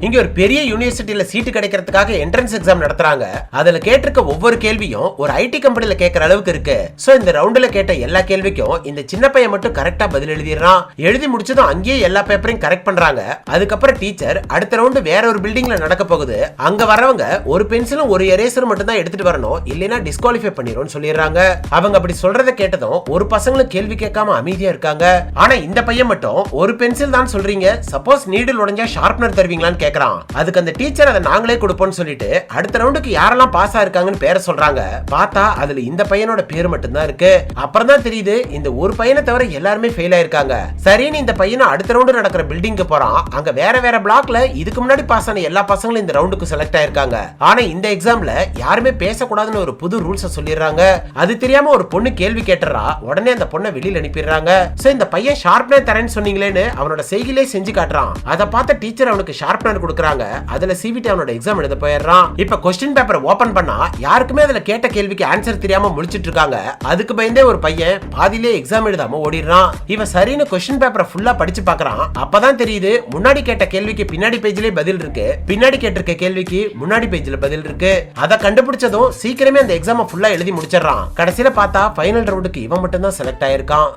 இங்க ஒரு பெரிய யூனிவர்சிட்டியில சீட்டு கிடைக்கிறதுக்காக என்ட்ரன்ஸ் எக்ஸாம் நடத்துறாங்க. அதுல கேட்டிருக்க ஒவ்வொரு கேள்வியும் ஒரு ஐடி கம்பெனில கேட்கற அளவுக்கு இருக்கு. சோ இந்த ரவுண்ட்ல கேட்ட எல்லா கேள்விக்கும் இந்த சின்ன பையன் மட்டும் கரெக்டா பதில் எழுதிடுறான். எழுதி முடிச்சதும் அங்கேயே எல்லா பேப்பரையும் கரெக்ட் பண்றாங்க. அதுக்கப்புறம் டீச்சர் அடுத்த ரவுண்ட் வேற ஒரு பில்டிங்ல நடக்க போகுது. அங்க வரவங்க ஒரு பென்சிலும் ஒரு எரேசரும் மட்டும் தான் எடுத்துட்டு வரணும், இல்லைன்னா டிஸ்குவாலிஃபை பண்ணிரும் சொல்லிடுறாங்க. அவங்க அப்படி சொல்றதை கேட்டதும் ஒரு பசங்களும் கேள்வி கேட்காம அமைதியா இருக்காங்க. ஆனா இந்த பையன் மட்டும் ஒரு பென்சில் தான் சொல்றீங்க, சப்போஸ் நீடில் உடைஞ்சா ஷார்ப்னர் தருவீங்களான்னு கேக்குறான். அதுக்கு அந்த டீச்சர் அதை நாங்களே கொடுப்போம்னு சொல்லிட்டு அடுத்த ரவுண்டுக்கு யாரெல்லாம் பாஸ் ஆயிருக்காங்கன்னு பேரை சொல்றாங்க. பார்த்தா அதுல இந்த பையனோட பேர் மட்டும் தான் இருக்கு. அப்புறம் தான் தெரியுது இந்த ஒரு பையனை தவிர எல்லாருமே ஃபெயில் ஆயிருக்காங்க. சரின்னு இந்த பையனை அடுத்த ரவுண்டு நடக்கிற பில்டிங்க்கு போறான். அங்க வேற வேற பிளாக்ல இதுக்கு முன்னாடி பாஸ் ஆன எல்லா பசங்களும் இந்த ரவுண்டுக்கு செலக்ட் ஆயிருக்காங்க. ஆனா இந்த எக்ஸாம்ல யாருமே பேசக்கூடாதுன்னு ஒரு புது ரூல்ஸ் சொல்லிடுறாங்க. அது தெரியாம ஒரு பொண்ணு கேள்வி கேட்டுறா. உடனே அந்த பொண்ணை வெளியில அனுப்பிடுறாங்க. சோ இந்த பையன் ஷார்ப்னர் தரேன்னு சொன்னீங்களேன்னு அவனோட செய்கிலே செஞ்சு காட்டுறான். அதை பார்த்த டீச்சர் அவனுக்கு ஷார்ப்னர் கொடுக்குறாங்க. அதுல சிவிடி அவனோட எக்ஸாம் எழுத போயிடுறான். இப்ப கொஸ்டின் பேப்பர் ஓபன் பண்ணா யாருக்குமே அதுல கேட்ட கேள்விக்கு ஆன்சர் தெரியாம முழிச்சிட்டு இருக்காங்க. அதுக்கு பயந்தே ஒரு பையன் பாதியிலே எக்ஸாம் எழுதாம ஓடிடுறான். இவன் சரின்னு கொஸ்டின் பேப்பரை ஃபுல்லா படிச்சு பார்க்கறான். அப்பதான் தெரியுது முன்னாடி கேட்ட கேள்விக்கு பின்னாடி பேஜ்லயே பதில் இருக்கு, பின்னாடி கேட்டிருக்க கேள்விக்கு முன்னாடி பேஜ்ல பதில் இருக்கு. அதை கண்டுபிடிச்சதும் சீக்கிரமே அந்த எக்ஸாம் ஃபுல்லா எழுதி முடிச்சிடறான். கடைசியில பார்த்தா ஃபைனல் ரவுண்டுக்கு இவன் மட்டும் தான் செலக்ட் ஆயிருக்கான்.